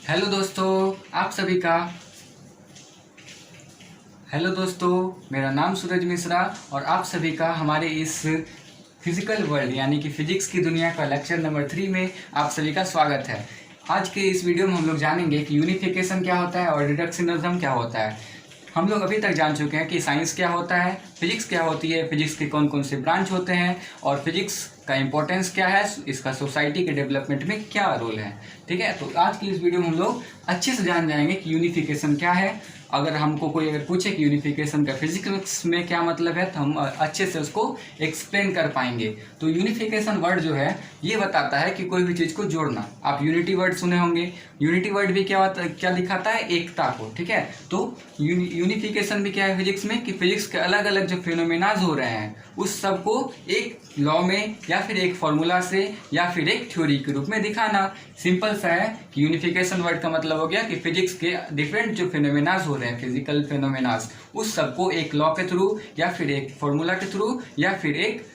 Hello दोस्तों आप सभी का हेलो दोस्तों, मेरा नाम सूरज मिश्रा और आप सभी का हमारे इस फिजिकल वर्ल्ड यानी कि फिजिक्स की दुनिया का लेक्चर नंबर 3 में आप सभी का स्वागत है। आज के इस वीडियो में हम लोग जानेंगे कि यूनिफिकेशन क्या होता है और रिडक्शनिज्म क्या होता है। हम लोग अभी तक जान चुके हैं कि साइंस क्या होता है, फिजिक्स क्या होती है, फिजिक्स के कौन कौन से ब्रांच होते हैं और फिजिक्स का इंपॉर्टेंस क्या है, इसका सोसाइटी के डेवलपमेंट में क्या रोल है। ठीक है, तो आज की इस वीडियो में हम लोग अच्छे से जान जाएंगे कि यूनिफिकेशन क्या है। अगर हमको कोई पूछे कि यूनिफिकेशन का फिजिक्स में क्या मतलब है तो हम अच्छे से उसको एक्सप्लेन कर पाएंगे। तो यूनिफिकेशन वर्ड जो है ये बताता है कि कोई भी चीज़ को जोड़ना। आप यूनिटी वर्ड सुने होंगे, यूनिटी वर्ड भी क्या दिखाता है, एकता को। ठीक है, तो यूनिफिकेशन भी क्या है फिजिक्स में कि फिजिक्स के अलग अलग जो फिनोमेनाज हो रहे हैं उस सब को एक लॉ में या फिर एक फॉर्मूला से या फिर एक थ्योरी के रूप में दिखाना। सिंपल सा है कि यूनिफिकेशन वर्ड का मतलब हो गया कि फिजिक्स के डिफरेंट जो फिनोमेनाज हो रहे हैं, फिजिकल फिनोमेनाज, उस सबको एक लॉ के थ्रू या फिर एक फॉर्मूला के थ्रू या फिर एक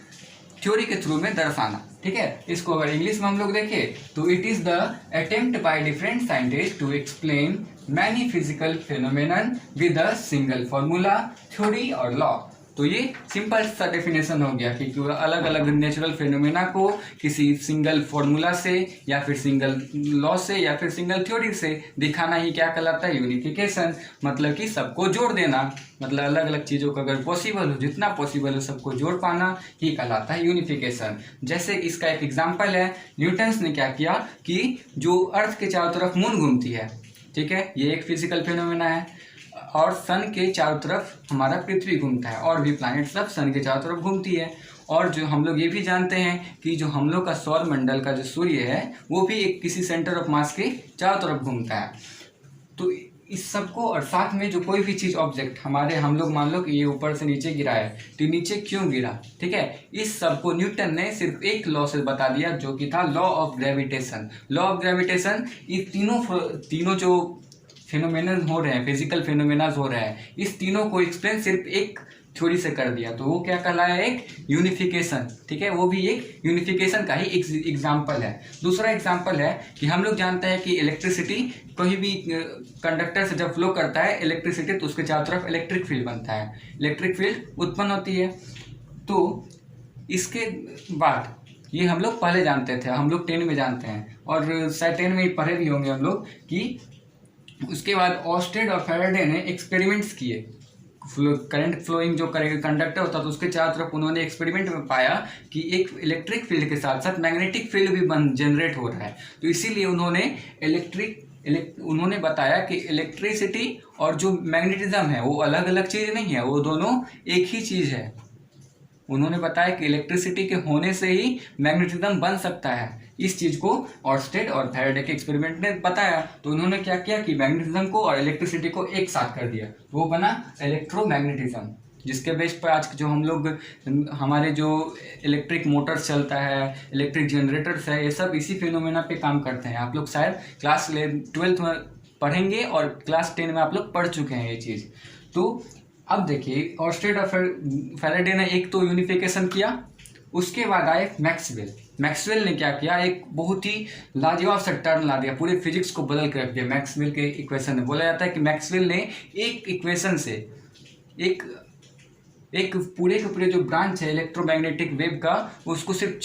थ्योरी के थ्रू में दर्शाना। ठीक है, इसको अगर इंग्लिश में हम लोग देखें तो it is the attempt by different scientist to explain many physical phenomenon with a single formula, theory और लॉ। तो ये सिंपल सा डेफिनेशन हो गया कि अलग अलग नेचुरल फिनोमेना को किसी सिंगल फॉर्मूला से या फिर सिंगल लॉ से या फिर सिंगल थ्योरी से दिखाना ही क्या कहलाता है, यूनिफिकेशन। मतलब कि सबको जोड़ देना, मतलब अलग अलग चीज़ों का अगर पॉसिबल हो, जितना पॉसिबल हो सबको जोड़ पाना ही कहलाता है यूनिफिकेशन। जैसे इसका एक एग्जाम्पल है, न्यूटन्स ने क्या किया कि जो अर्थ के चारों तरफ मून घूमती है, ठीक है, ये एक फिजिकल फिनोमेना है, और सन के चारों तरफ हमारा पृथ्वी घूमता है और भी प्लैनेट सब सन के चारों तरफ घूमती है। और जो हम लोग ये भी जानते हैं कि जो हम लोग का सौर मंडल का जो सूर्य है वो भी एक किसी सेंटर ऑफ मास के चारों तरफ घूमता है। तो इस सबको और साथ में जो कोई भी चीज़ ऑब्जेक्ट हमारे, हम लोग मान लो कि ये ऊपर से नीचे गिरा है तो नीचे क्यों गिरा, ठीक है, इस सब को न्यूटन ने सिर्फ एक लॉ से बता दिया जो कि था law of gravitation. Law of gravitation ये तीनों जो फिनोमेनन हो रहे हैं, फिजिकल फिनोमेनाज हो रहे हैं, इस तीनों को एक्सप्लेन सिर्फ एक थ्योरी से कर दिया। तो वो क्या कहलाया, एक यूनिफिकेशन। ठीक है, वो भी एक यूनिफिकेशन का ही एग्जाम्पल है। दूसरा एग्जाम्पल है कि हम लोग जानते हैं कि इलेक्ट्रिसिटी कोई भी कंडक्टर से जब फ्लो करता है इलेक्ट्रिसिटी तो उसके चारों तरफ इलेक्ट्रिक फील्ड बनता है, इलेक्ट्रिक फील्ड उत्पन्न होती है। तो इसके बाद ये हम लोग पहले जानते थे, हम लोग 10 में जानते हैं और शायद 10 में ही पढ़े भी होंगे हम लोग कि उसके बाद ऑस्टेड और फैराडे ने एक्सपेरिमेंट्स किए। करंट फ्लोइंग जो कंडक्टर होता था उसके चारों तरफ उन्होंने एक्सपेरिमेंट में पाया कि एक इलेक्ट्रिक फील्ड के साथ साथ मैग्नेटिक फील्ड भी जनरेट हो रहा है। तो इसीलिए उन्होंने बताया कि इलेक्ट्रिसिटी और जो मैग्नेटिज्म है वो अलग अलग चीज़ नहीं है, वो दोनों एक ही चीज़ है। उन्होंने बताया कि इलेक्ट्रिसिटी के होने से ही मैग्नेटिज्म बन सकता है। इस चीज़ को ऑर्स्टेड और फैराडे के एक्सपेरिमेंट ने बताया। तो उन्होंने क्या किया कि मैग्नेटिज्म को और इलेक्ट्रिसिटी को एक साथ कर दिया, वो बना इलेक्ट्रोमैग्नेटिज्म, जिसके बेस पर आज जो हम लोग हमारे जो इलेक्ट्रिक मोटर्स चलता है, इलेक्ट्रिक जनरेटर्स है, ये सब इसी फिनोमेना पे काम करते हैं। आप लोग शायद क्लास 12th में पढ़ेंगे और क्लास 10 में आप लोग पढ़ चुके हैं ये चीज़। तो अब देखिए, ऑर्स्टेड और फैराडे ने एक तो यूनिफिकेशन किया, उसके बाद आए मैक्सवेल ने क्या किया, एक बहुत ही लाजवाब सा टर्म ला दिया, पूरे फिजिक्स को बदल के रख दिया। मैक्सवेल के इक्वेशन में बोला जाता है कि मैक्सवेल ने एक इक्वेशन से एक पूरे के पूरे जो ब्रांच है इलेक्ट्रोमैग्नेटिक वेव का, उसको सिर्फ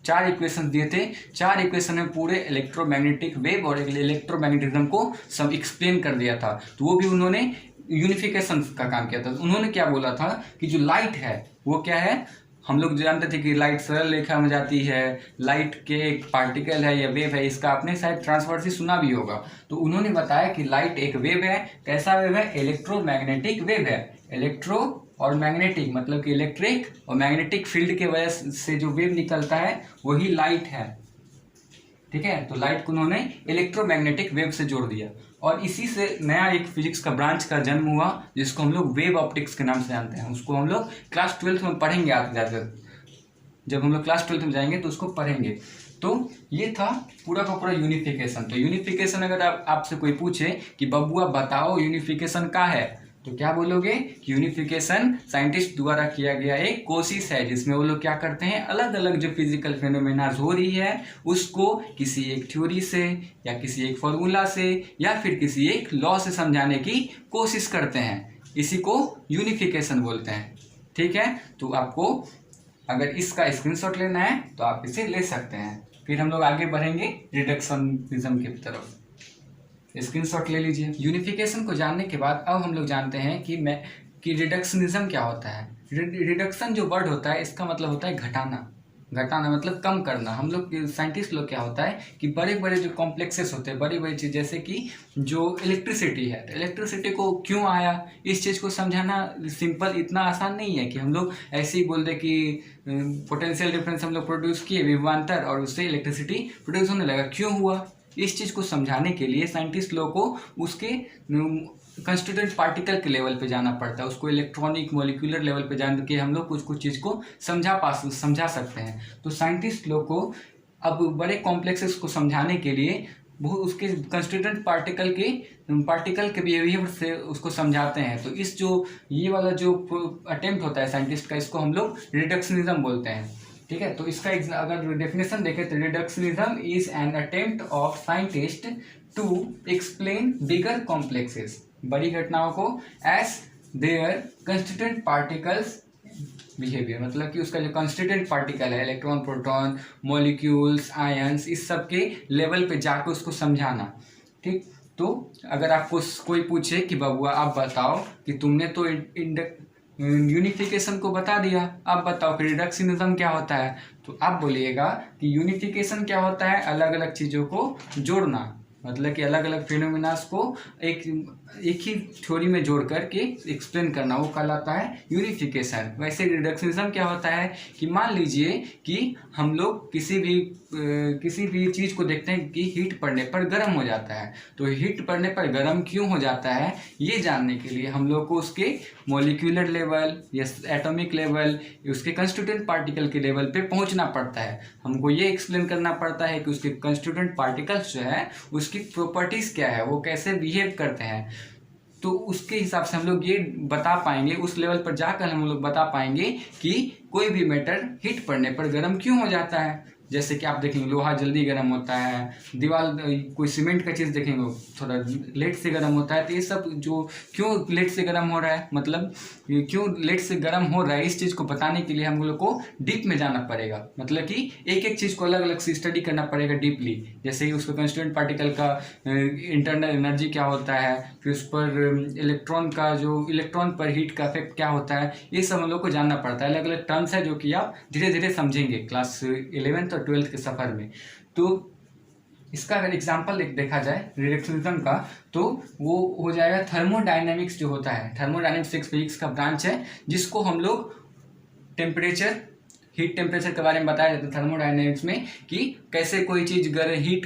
चार इक्वेशन दिए थे। 4 इक्वेशन में पूरे इलेक्ट्रोमैग्नेटिक वेव और इलेक्ट्रोमैग्नेटिज्म को सब एक्सप्लेन कर दिया था। तो वो भी उन्होंने यूनिफिकेशन का काम किया था। उन्होंने क्या बोला था कि जो लाइट है वो क्या है, हम लोग जानते थे कि लाइट सरल रेखा में जाती है, लाइट के एक पार्टिकल है या वेव है, इसका आपने शायद ट्रांसवर्सी सुना भी होगा। तो उन्होंने बताया कि लाइट एक वेव है। कैसा वेव है, इलेक्ट्रोमैग्नेटिक वेव है। इलेक्ट्रो और मैग्नेटिक मतलब कि इलेक्ट्रिक और मैग्नेटिक फील्ड के वजह से जो वेव निकलता है वही लाइट है। ठीक है, तो लाइट को उन्होंने इलेक्ट्रोमैग्नेटिक वेव से जोड़ दिया और इसी से नया एक फिजिक्स का ब्रांच का जन्म हुआ जिसको हम लोग वेव ऑप्टिक्स के नाम से जानते हैं। उसको हम लोग क्लास 12th में पढ़ेंगे आगे जाकर, जब हम लोग क्लास 12th में जाएंगे तो उसको पढ़ेंगे। तो ये था पूरा का पूरा यूनिफिकेशन। तो यूनिफिकेशन अगर आपसे कोई पूछे कि बबुआ बताओ यूनिफिकेशन क्या है, तो क्या बोलोगे कि यूनिफिकेशन साइंटिस्ट द्वारा किया गया एक कोशिश है जिसमें वो लोग क्या करते हैं, अलग अलग जो फिजिकल फेनोमेनाज हो रही है उसको किसी एक थ्योरी से या किसी एक फॉर्मूला से या फिर किसी एक लॉ से समझाने की कोशिश करते हैं। इसी को यूनिफिकेशन बोलते हैं। ठीक है, तो आपको अगर इसका स्क्रीनशॉट लेना है तो आप इसे ले सकते हैं। फिर हम लोग आगे बढ़ेंगे रिडक्शनिज्म की तरफ। स्क्रीनशॉट ले लीजिए। यूनिफिकेशन को जानने के बाद अब हम लोग जानते हैं कि रिडक्शनिज्म क्या होता है। रिडक्शन जो वर्ड होता है इसका मतलब होता है घटाना। घटाना मतलब कम करना। हम लोग साइंटिस्ट लोग क्या होता है कि बड़े बड़े जो कॉम्प्लेक्सेस होते हैं, बड़ी बड़ी चीज़ जैसे कि जो इलेक्ट्रिसिटी है, तो इलेक्ट्रिसिटी को क्यों आया इस चीज़ को समझाना सिंपल इतना आसान नहीं है कि हम लोग ऐसे ही बोल दें कि पोटेंशियल डिफरेंस हम लोग प्रोड्यूस किए विभवांतर और उससे इलेक्ट्रिसिटी प्रोड्यूस होने लगा। क्यों हुआ इस चीज़ को समझाने के लिए साइंटिस्ट लोगों को उसके कंस्टिट्यूएंट पार्टिकल के लेवल पे जाना पड़ता है। उसको इलेक्ट्रॉनिक मॉलिक्यूलर लेवल पे जान के हम लोग कुछ कुछ चीज़ को समझा सकते हैं। तो साइंटिस्ट लोग को अब बड़े कॉम्प्लेक्सेस को समझाने के लिए वो उसके कंस्टिट्यूएंट पार्टिकल के बिहेवियर से उसको समझाते हैं। तो इस जो ये वाला जो अटेम्प्ट होता है साइंटिस्ट का, इसको हम लोग रिडक्शनिज्म बोलते हैं। ठीक है, तो इसका अगर डेफिनेशन देखें तो reductionism is an attempt of scientist to explain bigger complexes, बड़ी घटनाओं को as their constituent particles behaviour. मतलब कि उसका जो कंस्टिट्यूएंट पार्टिकल है, इलेक्ट्रॉन, प्रोटॉन, मॉलिक्यूल्स, आयंस, इस सब के लेवल पे जाकर उसको समझाना। ठीक, तो अगर आपको कोई पूछे कि बबुआ आप बताओ कि तुमने तो यूनिफिकेशन को बता दिया, अब बताओ कि रिडक्शनिज्म क्या होता है, तो आप बोलिएगा कि यूनिफिकेशन क्या होता है, अलग अलग चीज़ों को जोड़ना। मतलब कि अलग अलग फिनोमिनास को एक ही थ्योरी में जोड़ करके एक्सप्लेन करना, वो कहलाता है यूनिफिकेशन। वैसे रिडक्शनिज्म क्या होता है कि मान लीजिए कि हम लोग किसी भी चीज़ को देखते हैं कि हीट पड़ने पर गर्म हो जाता है। तो हीट पड़ने पर गर्म क्यों हो जाता है ये जानने के लिए हम लोग को उसके मॉलिक्यूलर लेवल या एटॉमिक लेवल, उसके कंस्टिट्यूएंट पार्टिकल के लेवल पे पहुंचना पड़ता है। हमको ये एक्सप्लेन करना पड़ता है कि उसके कंस्टिट्यूएंट पार्टिकल्स जो है उसकी प्रॉपर्टीज़ क्या है, वो कैसे बिहेव करते हैं। तो उसके हिसाब से हम लोग ये बता पाएंगे, उस लेवल पर जाकर हम लोग बता पाएंगे कि कोई भी मैटर हीट पड़ने पर गर्म क्यों हो जाता है। जैसे कि आप देखेंगे लोहा जल्दी गर्म होता है, दीवार कोई सीमेंट का चीज़ देखेंगे थोड़ा लेट से गर्म होता है। तो ये सब जो क्यों लेट से गर्म हो रहा है, मतलब क्यों लेट से गर्म हो रहा है, इस चीज़ को बताने के लिए हम लोग को डीप में जाना पड़ेगा। मतलब कि एक एक चीज़ को अलग अलग से स्टडी करना पड़ेगा डीपली। जैसे कि उसका कंस्टिट्यूएंट पार्टिकल का इंटरनल एनर्जी क्या होता है, फिर उस पर इलेक्ट्रॉन पर हीट का इफेक्ट क्या होता है, ये सब हम लोग को जानना पड़ता है। अलग अलग टर्म्स है जो कि आप धीरे धीरे समझेंगे क्लास 11th और 12th के सफ़र में। तो इसका अगर एग्जाम्पल देखा जाए रिडक्शनिज्म का, तो वो हो जाएगा थर्मोडायनेमिक्स जो होता है। थर्मोडायनेमिक्स एक फिजिक्स का ब्रांच है जिसको हम लोग हीट टेम्परेचर के बारे में बताया जाता है थर्मोडायनेमिक्स में, कि कैसे कोई चीज़ हीट,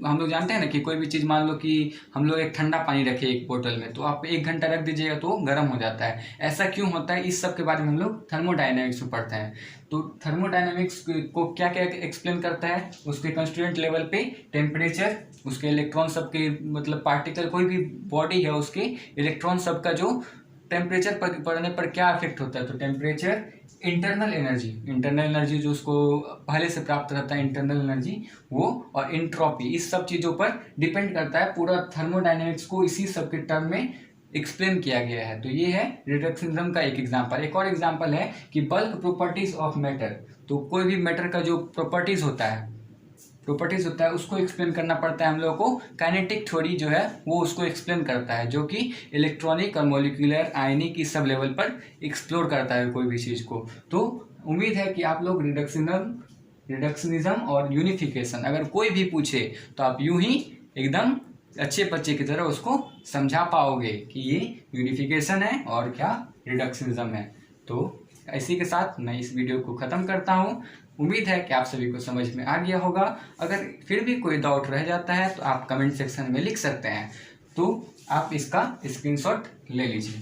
हम लोग जानते हैं ना कि कोई भी चीज़, मान लो कि हम लोग एक ठंडा पानी रखे एक बोतल में, तो आप 1 घंटा रख दीजिएगा तो गर्म हो जाता है। ऐसा क्यों होता है, इस सब के बारे में हम लोग थर्मोडायनेमिक्स में पढ़ते हैं। तो थर्मोडायनेमिक्स को क्या क्या एक्सप्लेन करता है, उसके कंस्टिट्यूएंट लेवल पे टेम्परेचर, उसके इलेक्ट्रॉन सब के, मतलब पार्टिकल कोई भी बॉडी है उसके इलेक्ट्रॉन सब का जो टेम्परेचर पर पड़ने पर क्या इफेक्ट होता है। तो टेम्परेचर, इंटरनल एनर्जी जो उसको पहले से प्राप्त रहता है इंटरनल एनर्जी वो, और इंट्रोपी, इस सब चीज़ों पर डिपेंड करता है। पूरा थर्मोडायनेमिक्स को इसी सब के टर्म में एक्सप्लेन किया गया है। तो ये है रिडक्शनिज्म का एक एग्जांपल। एक और एग्जांपल है कि बल्क प्रॉपर्टीज ऑफ मैटर। तो कोई भी मैटर का जो प्रॉपर्टीज होता है उसको एक्सप्लेन करना पड़ता है हम लोगों को। काइनेटिक थ्योरी जो है वो उसको एक्सप्लेन करता है, जो कि इलेक्ट्रॉनिक और मॉलिक्यूलर आयनिक इस सब लेवल पर एक्सप्लोर करता है कोई भी चीज़ को। तो उम्मीद है कि आप लोग रिडक्शनिज्म और यूनिफिकेशन अगर कोई भी पूछे तो आप यूं ही एकदम अच्छे बच्चे की तरह उसको समझा पाओगे कि ये यूनिफिकेशन है और क्या रिडक्शनिज्म है। तो इसी के साथ मैं इस वीडियो को ख़त्म करता हूँ। उम्मीद है कि आप सभी को समझ में आ गया होगा। अगर फिर भी कोई डाउट रह जाता है तो आप कमेंट सेक्शन में लिख सकते हैं, तो आप इसका स्क्रीनशॉट ले लीजिए।